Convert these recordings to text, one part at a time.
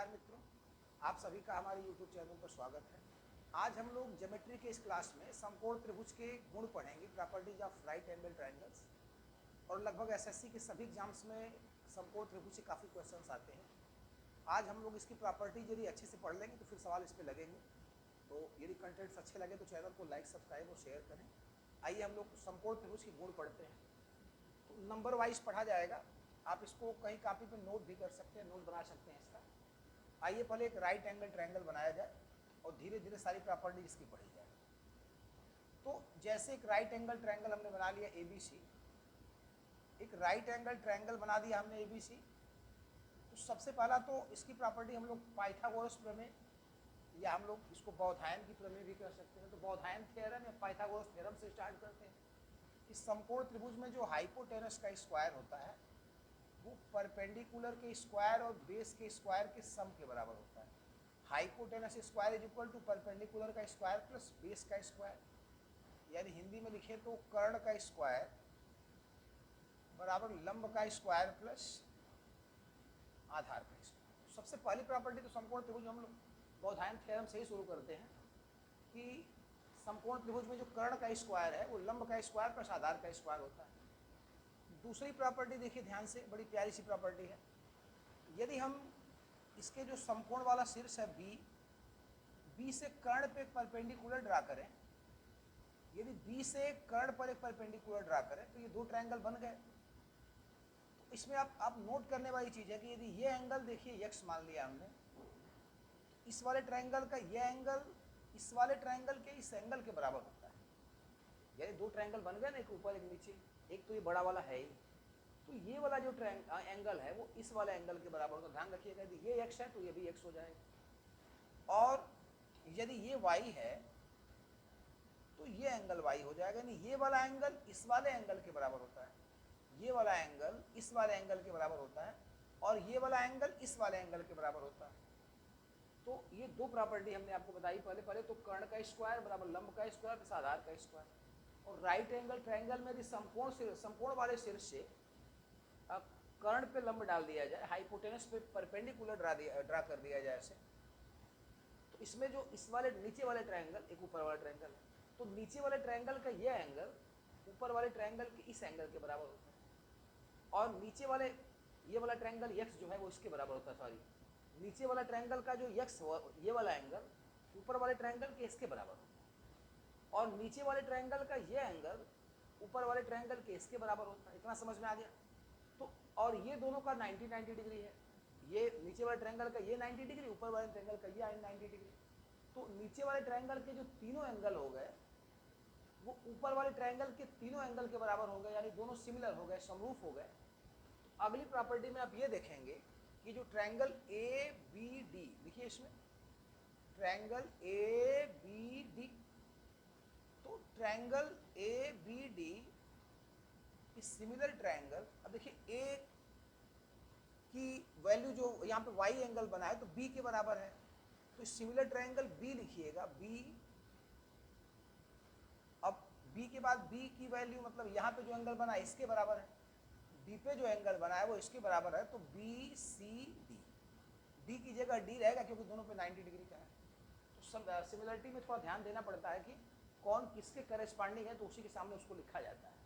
नमस्कार मित्रों, आप सभी का हमारे YouTube चैनल पर स्वागत है। आज हम लोग ज्योमेट्री के इस क्लास में समकोण त्रिभुज के गुण पढ़ेंगे, properties of right angle triangles. और लगभग एसएससी के सभी एग्जाम्स में समकोण त्रिभुज से काफ़ी क्वेश्चंस आते हैं। आज हम लोग इसकी प्रॉपर्टीज यदि अच्छे से पढ़ लेंगे तो फिर सवाल इस पर लगेंगे। तो यदि कंटेंट्स अच्छे लगे तो चैनल को लाइक, सब्सक्राइब और शेयर करें। आइए हम लोग समकोण त्रिभुज के गुण पढ़ते हैं। तो नंबर वाइज पढ़ा जाएगा, आप इसको कहीं कॉपी पे नोट भी कर सकते हैं, नोट बना सकते हैं इसका। आइए पहले एक राइट एंगल ट्रायंगल बनाया जाए और धीरे धीरे सारी प्रॉपर्टी इसकी पढ़ी जाए। तो जैसे एक राइट एंगल ट्रायंगल हमने बना लिया ABC, एक राइट एंगल ट्रायंगल बना दिया हमने ABC। तो सबसे पहला तो इसकी प्रॉपर्टी हम लोग पाइथागोरस प्रमेय या हम लोग इसको बौधायन की प्रमेय भी कर सकते हैं। तो बौधायन थ्योरम या पाइथागोरस थ्योरम से स्टार्ट करते हैं कि समकोण त्रिभुज में जो हाइपोटेनस का स्क्वायर होता है वो परपेंडिकुलर के स्क्वायर और बेस के स्क्वायर के सम के बराबर होता है। Hypotenuse square is equal to perpendicular का स्क्वायर प्लस बेस का स्क्वायर, यानी हिंदी में लिखे तो कर्ण का स्क्वायर बराबर लंब का स्क्वायर प्लस आधार का स्क्वायर। तो सबसे पहली प्रॉपर्टी तो समकोण त्रिभुज हम लोग बौधायन थ्योरम से ही शुरू करते हैं कि समकोण त्रिभुज में जो कर्ण का स्क्वायर है वो लंब का स्क्वायर प्लस आधार का स्क्वायर होता है। दूसरी प्रॉपर्टी देखिए ध्यान से, बड़ी प्यारी सी प्रॉपर्टी है। यदि हम इसके जो समकोण वाला शीर्ष है बी से कर्ण पे एक परपेंडिकुलर ड्रा करें, यदि बी से कर्ण पर एक परपेंडिकुलर ड्रा करें तो ये दो ट्रायंगल बन गए। तो इसमें आप नोट करने वाली चीज है कि यदि ये एंगल देखिए x मान लिया हमने, इस वाले ट्रायंगल का ये एंगल इस वाले ट्रायंगल के इस एंगल के बराबर होता है। यानी दो ट्रायंगल बन गए ना, एक ऊपर एक नीचे, एक तो ये बड़ा वाला है ही, तो ये वाला जो एंगल है वो इस वाले एंगल के बराबर होगा। ध्यान रखिएगा, यदि ये x है तो ये भी x हो जाएगा, और यदि ये y है तो ये एंगल y हो जाएगा। यानी ये वाला एंगल इस वाले एंगल के बराबर होता है, ये वाला एंगल इस वाले एंगल के बराबर होता है, और ये वाला एंगल इस वाले एंगल के बराबर होता है। तो ये दो प्रॉपर्टी हमने आपको बताई पहले तो कर्ण का स्क्वायर बराबर लंब का स्क्वायर प्लस आधार का स्क्वायर। और राइट एंगल ट्रायंगल में यदि समकोण वाले शीर्ष से कर्ण पे लंब डाल दिया जाए, हाइपोटेनस पे परपेंडिकुलर ड्रा कर दिया जाए ऐसे, तो इसमें जो इस वाले नीचे वाले ट्रायंगल, एक ऊपर वाला ट्रायंगल है, तो नीचे वाले ट्रायंगल का ये एंगल ऊपर वाले ट्रायंगल के इस एंगल के बराबर होता है, और नीचे वाले ये वाला ट्रायंगल x जो है वो इसके बराबर होता है। सॉरी, नीचे वाला ट्रायंगल का जो x ये वाला एंगल ऊपर वाले ट्रायंगल के इसके बराबर होता है, और नीचे वाले ट्रायंगल का ये एंगल ऊपर वाले ट्रायंगल के इसके बराबर होता है। इतना समझ में आ गया? तो और ये दोनों का 90 डिग्री है, ये नीचे वाले ट्रायंगल का ये 90 डिग्री, ऊपर वाले ट्रायंगल का ये 90 डिग्री। तो नीचे वाले ट्रायंगल के जो तीनों एंगल हो गए वो ऊपर वाले ट्रायंगल के तीनों एंगल के बराबर हो गए, यानी दोनों सिमिलर हो गए, समरूप हो गए। तो अगली प्रॉपर्टी में आप ये देखेंगे कि जो ट्रायंगल ABD, देखिए इसमें ट्रायंगल ABD, तो ट्रायंगल ABD इस सिमिलर ट्रायंगल, अब देखिए A की वैल्यू जो यहाँ पे y एंगल बना है तो B के बराबर है, तो सिमिलर ट्रायंगल B लिखिएगा, B। अब B के बाद B की वैल्यू मतलब यहाँ पे जो एंगल बना है इसके बराबर है, B पे जो एंगल बना है वो इसके बराबर है, तो BCD, D की जगह D रहेगा क्योंकि दोनों पे 90 डिग्री का है। तो सिमिलरिटी में थोड़ा ध्यान देना पड़ता है कि कौन किसके करेस्पॉन्डिंग है, तो उसी के सामने उसको लिखा जाता है।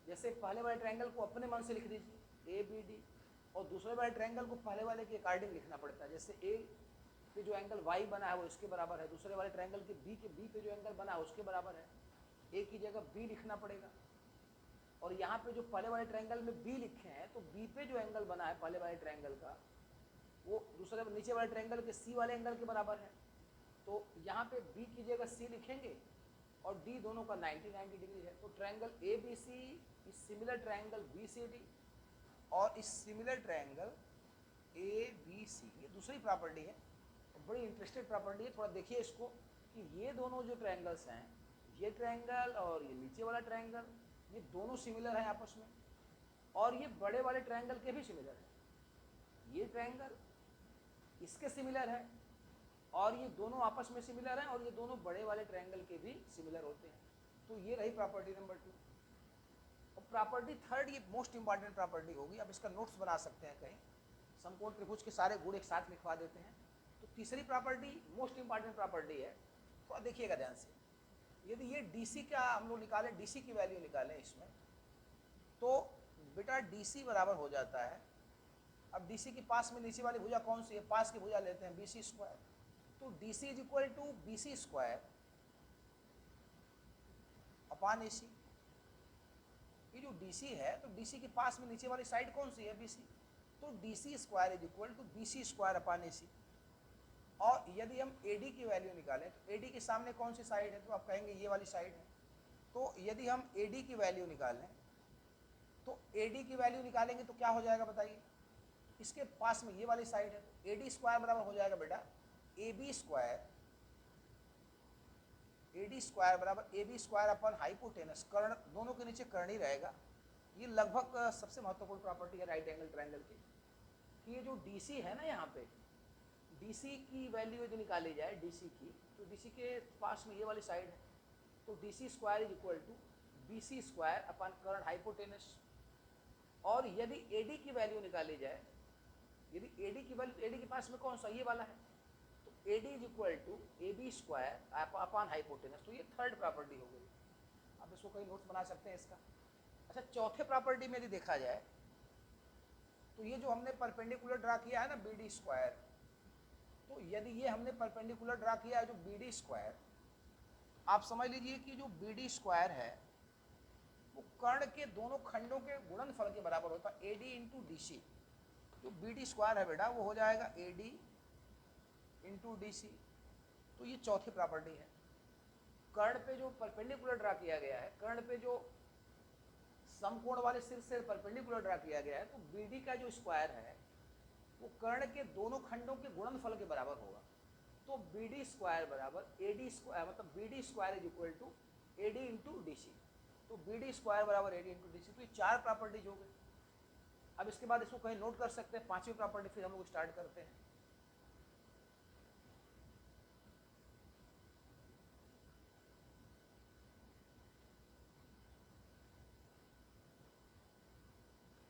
जैसे पहले वाले ट्रायंगल को अपने मन से लिख दीजिए ABD, और दूसरे वाले ट्रायंगल को पहले वाले के अकॉर्डिंग लिखना पड़ता है। जैसे A पे जो एंगल y बना है वो इसके बराबर है, दूसरे वाले ट्रायंगल के B पे जो एंगल बना है उसके बराबर है, A की जगह B लिखना पड़ेगा। और यहाँ पे जो पहले वाले ट्रायंगल में B लिखे हैं तो B पे जो एंगल बना है पहले वाले ट्रायंगल का वो दूसरे नीचे वाले ट्रायंगल के C वाले एंगल के बराबर है, तो यहाँ पे B की जगह C लिखेंगे और D दोनों का 90 डिग्री है। तो ट्रायंगल ABC इस सिमिलर ट्रायंगल BCD और इस सिमिलर ट्रायंगल ABC, ये दूसरी प्रॉपर्टी है, बड़ी इंटरेस्टेड प्रॉपर्टी है। थोड़ा देखिए इसको कि ये दोनों जो ट्रायंगल्स हैं, ये ट्रायंगल और ये नीचे वाला ट्रायंगल, ये दोनों सिमिलर हैं आपस में, और ये बड़े वाले ट्रायंगल के भी सिमिलर है। ये ट्रायंगल इसके सिमिलर है और ये दोनों आपस में सिमिलर हैं, और ये दोनों बड़े वाले ट्रायंगल के भी सिमिलर होते हैं। तो ये रही प्रॉपर्टी नंबर 2। और प्रॉपर्टी थर्ड, ये मोस्ट इंपॉर्टेंट प्रॉपर्टी होगी, अब इसका नोट्स बना सकते हैं कहीं। समकोण त्रिभुज के सारे गुण एक साथ लिखवा देते हैं। तो तीसरी प्रॉपर्टी मोस्ट इंपॉर्टेंट प्रॉपर्टी है, तो देखिएगा ध्यान से, यदि ये DC का हम लोग निकालें, DC की वैल्यू निकालें इसमें, तो बेटा DC बराबर हो जाता है, अब DC के पास में नीचे वाली भुजा कौन सी है, पास की भुजा लेते हैं BC स्क्वायर, तो DC is equal to BC square upon AC। ये जो DC है, तो DC के पास में नीचे वाली साइड कौन सी है, BC, तो DC square is equal to BC square upon AC। और यदि हम AD की वैल्यू निकालें, तो AD के सामने कौन सी साइड है, तो आप कहेंगे ये वाली साइड है, तो यदि हम AD की वैल्यू निकालें, तो AD की वैल्यू निकालेंगे तो क्या हो जाएगा बताइए, इसके पास में ये वाली साइड है, तो AD स्क्वायर बराबर हो जाएगा बेटा AB स्क्वायर, AD स्क्वायर बराबर AB स्क्वायर अपन हाइपोटेनस, कर्ण दोनों के नीचे कर्ण ही रहेगा। ये लगभग सबसे महत्वपूर्ण प्रॉपर्टी है राइट एंगल ट्रायंगल की, कि ये जो DC है ना, यहाँ पे DC की वैल्यू यदि निकाली जाए DC की, तो DC के पास में ये वाली साइड है, तो DC square is equal to BC square upon कर्ण हाइपोटेनस। और यदि AD की वैल्यू निकाली जाए, यदि AD की वैल्यू, AD के पास में कौन सा ये वाला है, तो AD is equal to AB square upon hypotenuse, तो ये थर्ड प्रॉपर्टी हो गई। अब इसको कई नोट्स बना सकते हैं इसका। अच्छा, चौथे प्रॉपर्टी में यदि देखा जाए, तो ये जो हमने परपेंडिकुलर ड्रा किया है ना BD स्क्वायर, तो यदि ये हमने परपेंडिकुलर ड्रा किया है जो BD स्क्वायर, आप समझ लीजिए कि जो BD स्क्वायर है वो कर्ण के दोनों खंडों के गुणनफल के बराबर होता है, AD इंटू DC। जो BD स्क्वायर है बेटा वो हो जाएगा AD इंटू DC। तो ये चौथी प्रॉपर्टी है। कर्ण पे जो परपेंडिकुलर ड्रा किया गया है, कर्ण पे जो समकोण वाले सिर से परपेंडिकुलर ड्रा किया गया है, तो BD का जो स्क्वायर है वो कर्ण के दोनों खंडों के गुणनफल के बराबर होगा। तो BD स्क्वायर बराबर AD स्क्वायर, मतलब BD square is equal to AD into DC। तो BD स्क्वायर बराबर AD इंटू DC। तो ये चार प्रॉपर्टीज हो गई। अब इसके बाद इसको कहीं नोट कर सकते हैं, पांचवी प्रॉपर्टी फिर हम लोग स्टार्ट करते हैं।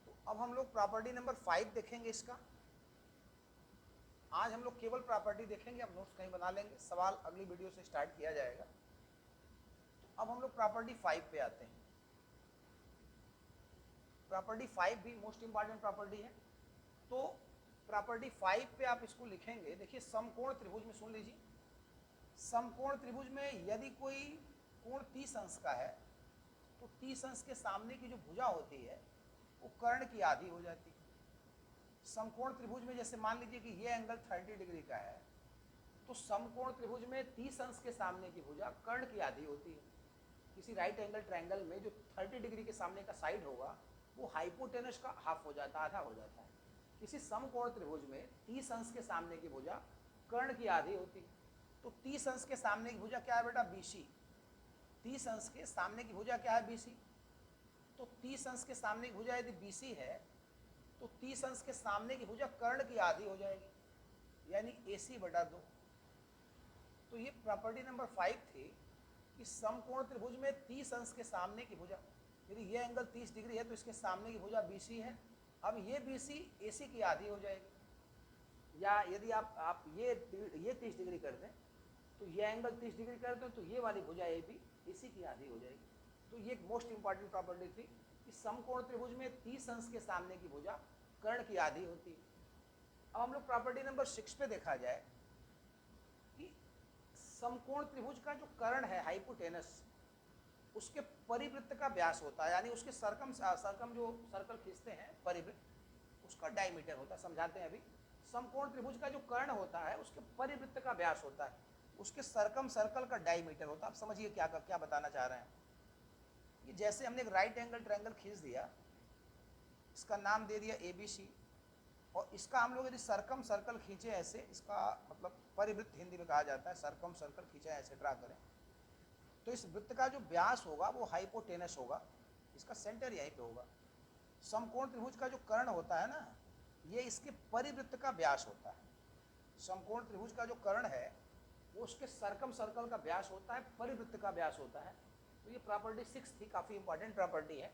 तो अब हम लोग प्रॉपर्टी नंबर 5 देखेंगे इसका। आज हम लोग केवल प्रॉपर्टी देखेंगे, अब नोट्स कहीं बना लेंगे, सवाल अगली वीडियो से स्टार्ट किया जाएगा। तो अब हम लोग प्रॉपर्टी 5 पे आते हैं। प्रॉपर्टी 5 भी मोस्ट इंपॉर्टेंट प्रॉपर्टी है। तो प्रॉपर्टी 5 पे आप इसको लिखेंगे, देखिए समकोण त्रिभुज में, सुन लीजिए, समकोण त्रिभुज में यदि कोई कोण 30 अंश का है, तो 30 अंश के सामने की जो भुजा होती है वो कर्ण की आधी हो जाती है। समकोण त्रिभुज में जैसे मान लीजिए कि ये एंगल 30 डिग्री का है, तो समकोण त्रिभुज में 30 अंश के सामने की भुजा कर्ण की आधी होती है। किसी राइट एंगल ट्रायंगल में जो 30 डिग्री के सामने का साइड होगा वो हाइपोटेनस का हाफ हो जाता है, आधा हो जाता है। किसी समकोण त्रिभुज में 30 अंश के सामने की भुजा कर्ण की आधी होती है। तो 30 अंश के सामने की भुजा क्या है बेटा, BC। 30 अंश के सामने की भुजा क्या है, BC। तो 30 अंश के सामने की भुजा यदि BC है, तो 30 अंश के सामने की भुजा कर्ण की आधी हो जाएगी, यानी AC/2। तो ये प्रॉपर्टी नंबर 5 थी कि समकोण त्रिभुज में 30 अंश के सामने की भुजा, यदि ये एंगल 30 डिग्री है तो इसके सामने की भुजा BC है। अब ये BC AC की आधी हो जाएगी। या यदि आप ये 30 डिग्री कर दें, तो ये एंगल 30 डिग्री कर दें, तो ये वाली भुजा AB AC की आधी हो जाएगी। तो ये एक मोस्ट इंपॉर्टेंट प्रॉपर्टी थी कि समकोण त्रिभुज में 30 अंश के सामने की भुजा कर्ण की आधी होती है। अब हम लोग प्रॉपर्टी नंबर 6 पे देखा जाए कि समकोण त्रिभुज का जो कर्ण है हाइपोटेनस, उसके परिवृत्त का व्यास होता है, यानी उसके सरकम जो सर्कल खींचते हैं परिवृत्त, उसका डायमीटर होता है। समझाते हैं अभी। समकोण त्रिभुज का जो कर्ण होता है उसके परिवृत्त का व्यास होता है, उसके सरकम सर्कल का डायमीटर होता है। आप समझिए क्या बताना चाह रहे हैं। ये जैसे हमने एक राइट एंगल ट्रायंगल खींच दिया, इसका नाम दे दिया ABC, और इसका हम लोग यदि सरकम सर्कल खींचे ऐसे, इसका मतलब परिवृत्त हिंदी में कहा जाता है, सरकम सर्कल खींचे ऐसे ड्रा करें, तो इस वृत्त का जो व्यास होगा वो हाइपोटेनस होगा, इसका सेंटर यहीं पे होगा। समकोण त्रिभुज का जो कर्ण होता है ना, ये इसके परिवृत्त का व्यास होता है। समकोण त्रिभुज का जो कर्ण है वो उसके सरकम सर्कल का व्यास होता है, परिवृत्त का व्यास होता है। तो ये प्रॉपर्टी 6 थी, काफ़ी इंपॉर्टेंट प्रॉपर्टी है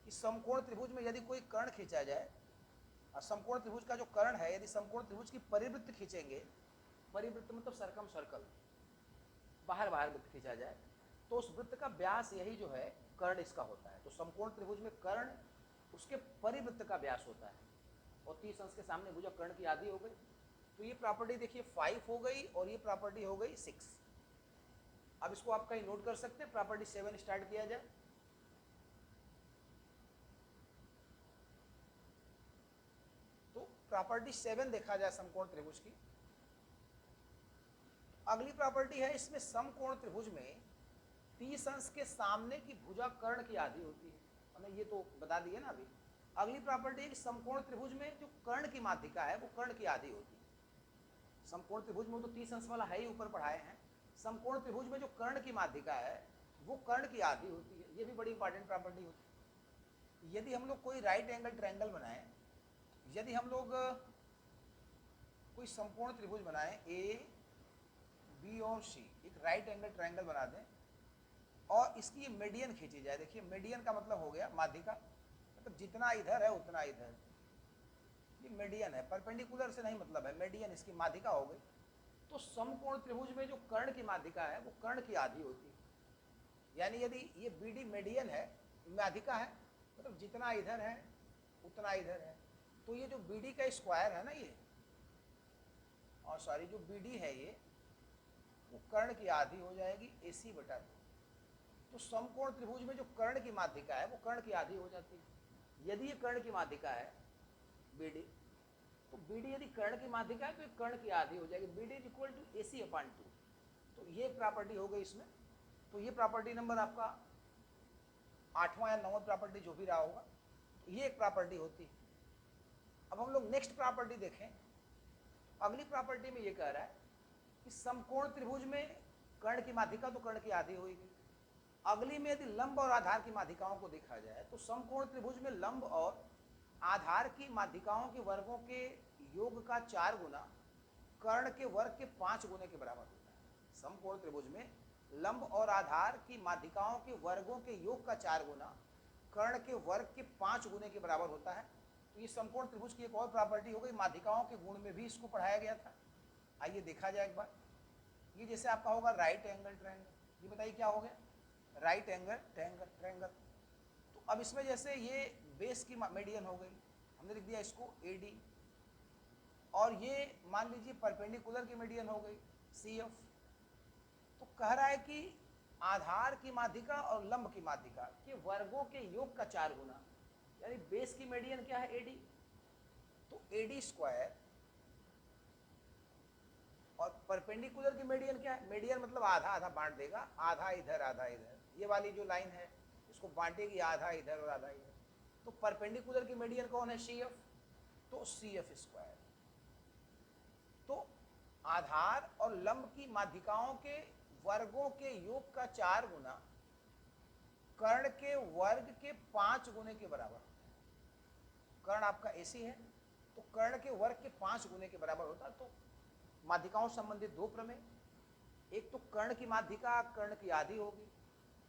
कि समकोण त्रिभुज में यदि कोई कर्ण खींचा जाए और समकोण त्रिभुज का जो कर्ण है, यदि समकोण त्रिभुज की परिवृत्त खींचेंगे, परिवृत्त मतलब सरकम सर्कल, बाहर बाहर वृत्त खींचा जाए, तो उस वृत्त का व्यास यही जो है कर्ण इसका होता है। तो समकोण त्रिभुज में कर्ण उसके परिवृत्त का व्यास होता है, और 30 अंश के सामने भुजा कर्ण की आधी हो गई। तो ये प्रॉपर्टी देखिए 5 हो गई, और ये प्रॉपर्टी हो गई 6। अब इसको आप कहीं नोट कर सकते हैं, प्रॉपर्टी 7 स्टार्ट किया जाए। तो प्रॉपर्टी 7 देखा जाए समकोण त्रिभुज की। अगली प्रॉपर्टी है इसमें, समकोण त्रिभुज में 30 अंश के सामने की भुजा कर्ण की आधी होती है, हमने ये तो बता दिए ना अभी। अगली प्रॉपर्टी है कि समकोण त्रिभुज में जो कर्ण की माध्यिका है वो कर्ण की आधी होती है। समकोण त्रिभुज में तो 30 अंश वाला है ही, ऊपर पढ़ाए हैं। समकोण त्रिभुज में जो कर्ण की माध्यिका है वो कर्ण की आधी होती है, ये भी बड़ी इंपॉर्टेंट प्रॉपर्टी होती है। यदि हम लोग कोई राइट एंगल ट्रायंगल बनाए, यदि हम लोग कोई समकोण त्रिभुज बनाए ए बी और सी, एक राइट एंगल ट्रायंगल बना दें और इसकी मीडियन खींची जाए। देखिए मीडियन का मतलब हो गया माध्यिका, मतलब जितना इधर है उतना इधर, ये मीडियन है, परपेंडिकुलर से नहीं मतलब है, मीडियन इसकी माध्यिका हो गई। तो समकोण त्रिभुज में जो कर्ण की माध्यिका है वो कर्ण की आधी होती है। यानी यदि ये बी डी मीडियन है, माध्यिका है, मतलब जितना इधर है उतना इधर है, तो ये जो बी डी का स्क्वायर है ना ये, और सॉरी जो बी डी है ये, वो कर्ण की आधी हो जाएगी AC बटा 2। तो समकोण त्रिभुज में जो कर्ण की माध्यिका है वो कर्ण की आधी हो जाती है। यदि ये कर्ण की माध्यिका है BD, तो BD यदि कर्ण की माध्यिका है तो ये कर्ण की आधी हो जाएगी, BD is equal to AC upon 2। तो ये प्रॉपर्टी हो गई इसमें। तो ये प्रॉपर्टी नंबर आपका 8वां या 9वां प्रॉपर्टी जो भी रहा होगा, तो ये एक प्रॉपर्टी होती है। अब हम लोग नेक्स्ट प्रॉपर्टी देखें। अगली प्रॉपर्टी में ये कह रहा है कि समकोण त्रिभुज में कर्ण की माध्यिका तो कर्ण की आधी होगी। अगली में यदि लंब और आधार की माध्यिकाओं को देखा जाए, तो समकोण त्रिभुज में लंब और आधार की माध्यिकाओं के वर्गों के योग का 4 गुना कर्ण के वर्ग के 5 गुने के बराबर होता है। समकोण त्रिभुज में लंब और आधार की माध्यिकाओं के वर्गों के योग का 4 गुना कर्ण के वर्ग के 5 गुने के बराबर होता है। तो ये समकोण त्रिभुज की एक और प्रॉपर्टी हो गई। माध्यिकाओं के गुण में भी इसको पढ़ाया गया था। आइए देखा जाए एक बार। ये जैसे आपका होगा राइट एंगल ट्रायंगल, ये बताइए क्या हो गया, राइट एंगल ट्रायंगल। तो अब इसमें जैसे ये बेस की मीडियन हो गई, हमने लिख दिया इसको AD, और ये मान लीजिए परपेंडिकुलर की मीडियन हो गई CF। तो कह रहा है कि आधार की माध्यिका और लंब की माध्यिका के वर्गों के योग का 4 गुना, यानी बेस की मीडियन क्या है AD, तो AD स्क्वायर, और परपेंडिकुलर की मीडियन क्या है, मीडियन मतलब आधा आधा बांट देगा, आधा इधर आधा इधर, ये वाली जो लाइन है इसको बांटेगी आधा इधर और आधा इधर। तो परपेंडिकुलर की मीडियन कौन है, CF, तो CF स्क्वायर। तो आधार और लंब की माध्यिकाओं के वर्गों के योग का 4 गुना कर्ण के वर्ग के 5 गुने के बराबर होता है। कर्ण आपका AC है, तो कर्ण के वर्ग के 5 गुने के बराबर होता है। तो माध्यिकाओं संबंधित दो प्रमेय, एक तो कर्ण की माध्यिका कर्ण की आधी होगी,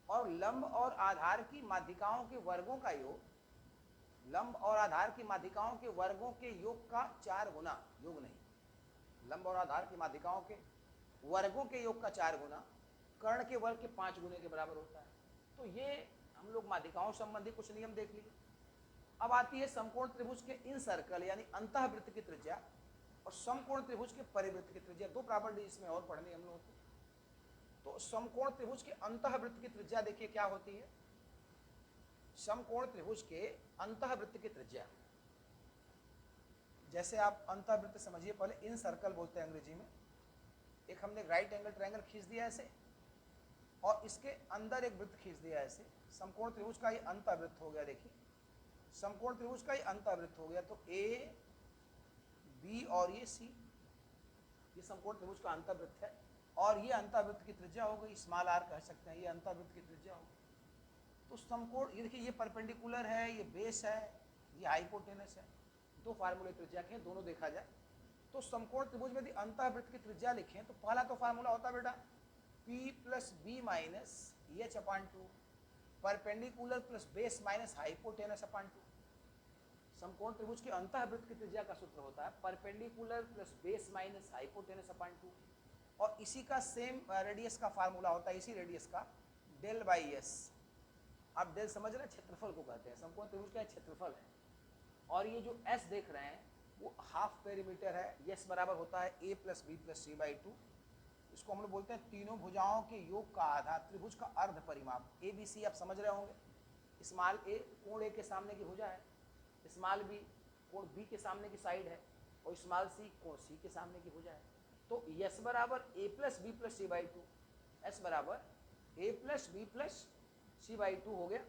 और लंब और आधार की माध्यिकाओं के वर्गों का योग, लंब और आधार की माध्यिकाओं के वर्गों के योग का 4 गुना, योग नहीं, लंब और आधार की माध्यिकाओं के वर्गों के योग का 4 गुना कर्ण के वर्ग के 5 गुने के बराबर होता है। तो ये हम लोग माध्यिकाओं संबंधी कुछ नियम देख लिए। अब आती है समकोण त्रिभुज के इन सर्कल यानी अंतःवृत्त की त्रिज्या और समकोण त्रिभुज के परिवृत्त की त्रिज्या, दो प्रॉपर्टी इसमें और पढ़नी हम लोग को। तो समकोण त्रिभुज के अंतःवृत्त की त्रिज्या देखिए क्या होती है। समकोण त्रिभुज के अंतःवृत्त की त्रिज्या, जैसे आप अंतःवृत्त समझिए, पहले इन सर्कल बोलते हैं अंग्रेजी में। एक हमने राइट एंगल ट्रायंगल खींच दिया ऐसे, और इसके अंदर एक वृत्त खींच दिया ऐसे। समकोण त्रिभुज का ये अंतःवृत्त हो गया। देखिए समकोण त्रिभुज का ये अंतःवृत्त हो गया, तो A B और ये C, ये समकोण त्रिभुज का अंतःवृत्त है। और ये अंतःवृत्त की त्रिज्या हो गई, स्मॉल r कह सकते हैं, ये अंतःवृत्त की त्रिज्या हो गई। तो समकोण, ये देखिए ये परपेंडिकुलर है, ये बेस है, ये हाइपोटेनस है, दो फार्मूले त्रिज्या के, दोनों देखा जाए तो समकोण त्रिभुज में यदि अंतःवृत्त की त्रिज्या लिखें तो पहला तो फार्मूला होता है बेटा P plus B minus H upon 2, perpendicular plus base minus hypotenuse upon 2। समकोण त्रिभुज के अंतःवृत्त की त्रिज्या का सूत्र होता है perpendicular plus base minus hypotenuse upon 2, और इसी का सेम रेडियस का फार्मूला होता है, इसी रेडियस का डेल बाई एस। आप डेल समझ रहे हैं, क्षेत्रफल को कहते हैं, समकोण त्रिभुज का क्षेत्रफल है। और ये जो एस देख रहे हैं वो हाफ पेरीमीटर है, एस बराबर होता है A plus B plus C by 2। इसको हम लोग बोलते हैं तीनों भुजाओं के योग का आधा, त्रिभुज का अर्ध परिमाप। ए बी सी आप समझ रहे होंगे, स्मॉल ए कोण ए के सामने की भुजा है, स्मॉल बी कोण बी के सामने की साइड है, और स्मॉल सी कोण सी के सामने की भुजा है। तो एस बराबर A plus B plus C by 2, एस बराबर A plus B plus C by 2 हो गया।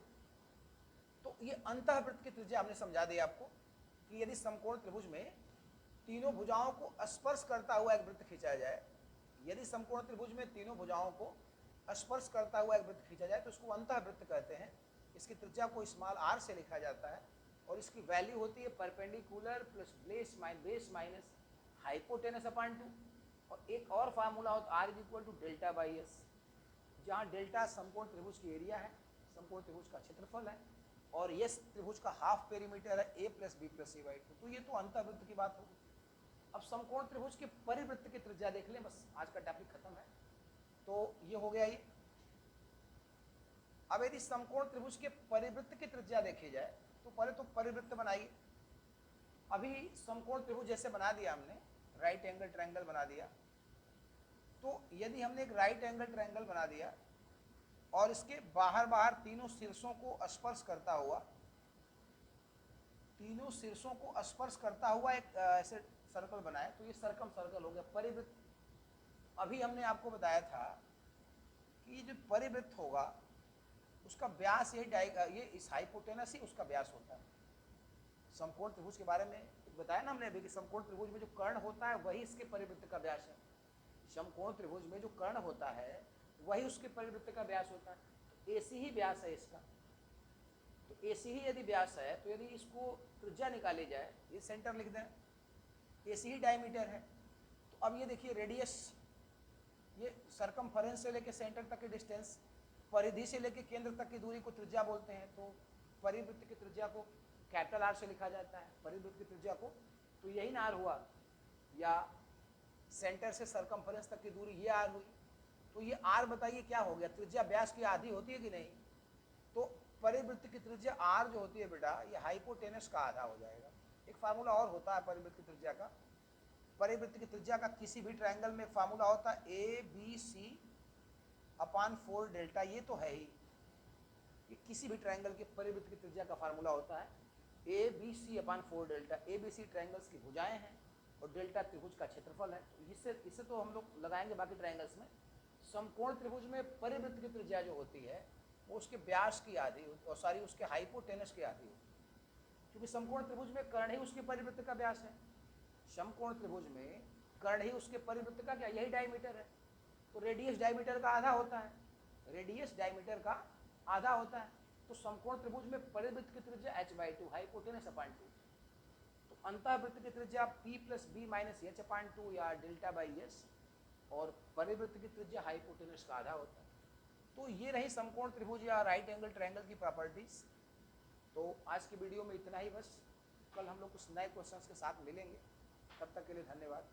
तो ये अंतःवृत्त की त्रिज्या हमने समझा दी आपको कि यदि समकोण त्रिभुज में तीनों भुजाओं को स्पर्श करता हुआ एक वृत्त खींचा जाए, यदि समकोण त्रिभुज में तीनों भुजाओं को स्पर्श करता हुआ एक वृत्त खींचा जाए तो इसको अंतःवृत्त कहते हैं। इसकी त्रिज्या को स्मॉल आर से लिखा जाता है, और इसकी वैल्यू होती है perpendicular plus base minus hypotenuse upon 2, और एक और फार्मूला होता है R is equal to delta by S, जहाँ डेल्टा समकोण त्रिभुज की एरिया है, समकोण त्रिभुज का क्षेत्रफल है, और यस त्रिभुज का हाफ पेरीमीटर है A plus B plus C by 2। तो ये तो अंतःवृत्त की बात होगी। अब समकोण त्रिभुज के परिवृत्त की त्रिज्या देख लें, बस आज का टॉपिक खत्म है। तो ये हो गया ये। अब यदि समकोण त्रिभुज के परिवृत्त की त्रिज्या देखी जाए तो पहले तो परिवृत्त बनाइए। अभी समकोण त्रिभुज जैसे बना दिया हमने, राइट एंगल ट्रायंगल बना दिया। तो यदि हमने एक राइट एंगल ट्रायंगल बना दिया और इसके बाहर बाहर तीनों शीर्षों को स्पर्श करता हुआ, तीनों शीर्षों को स्पर्श करता हुआ एक ऐसे सर्कल बनाए, तो ये सर्कम सर्कल हो गया परिवृत्त। अभी हमने आपको बताया था कि ये जो परिवृत्त होगा उसका व्यास ये इस हाइपोटेनस ही उसका व्यास होता है। समकोण त्रिभुज के बारे में बताया ना हमने अभी कि समकोण त्रिभुज में जो कर्ण होता है वही इसके परिवृत्त का व्यास है। समकोण त्रिभुज में जो कर्ण होता है वही उसके परिवृत्त का व्यास होता है। तो एसी ही व्यास है इसका। तो एसी ही यदि व्यास है तो यदि इसको त्रिज्या निकाली जाए, ये सेंटर लिख दें, एसी ही डायमीटर है। तो अब ये देखिए रेडियस, ये सरकमफेरेंस से लेके सेंटर तक की डिस्टेंस, परिधि से लेके केंद्र तक की दूरी को त्रिज्या बोलते हैं। तो परिवृत्त की त्रिज्या को कैपिटल आर से लिखा जाता है, परिवृत्त की त्रिज्या को। तो यही ना आर हुआ, या सेंटर से सरकमफेरेंस तक की दूरी ये आर हुई। तो ये आर बताइए क्या हो गया, त्रिज्या व्यास की आधी होती है कि नहीं? तो परिवृत्त की त्रिज्या आर जो होती है बेटा, ये हाइपोटेनस का आधा हो जाएगा। एक फार्मूला और होता है परिवृत्त की त्रिज्या का, परिवृत्त की त्रिज्या का किसी भी ट्रायंगल में फार्मूला होता है A B C upon 4 delta. ये तो है ही, ये किसी भी ट्रायंगल के परिवृत्त की त्रिज्या का फार्मूला होता है A B C upon 4 delta. A B C triangles की भुजाएं हैं और डेल्टा त्रिभुज का क्षेत्रफल है। इससे तो हम लोग लगाएंगे बाकी ट्रायंगल्स में। समकोण त्रिभुज में परिवृत्त की त्रिज्या जो होती है वो उसके व्यास की आधी, और सॉरी उसके हाइपोटेनस की आधी होती है, क्योंकि समकोण त्रिभुज में कर्ण ही उसके परिवृत्त का व्यास है। समकोण त्रिभुज में कर्ण ही उसके परिवृत्त का क्या, यही डायमीटर है। तो रेडियस डायमीटर का आधा होता है, रेडियस डायमीटर का आधा होता है। तो समकोण त्रिभुज में परिवृत्त की त्रिज्या h/2 हाइपोटेनस अपॉन 2। तो अंतःवृत्त की त्रिज्या p plus B minus H upon 2 या डेल्टा बाई एस, और परिवृत्त की त्रिज्या हाइपोटेनस का आधा होता है। तो ये रही समकोण त्रिभुज या राइट एंगल ट्रायंगल की प्रॉपर्टीज। तो आज की वीडियो में इतना ही बस। कल हम लोग कुछ नए क्वेश्चंस के साथ मिलेंगे, तब तक के लिए धन्यवाद।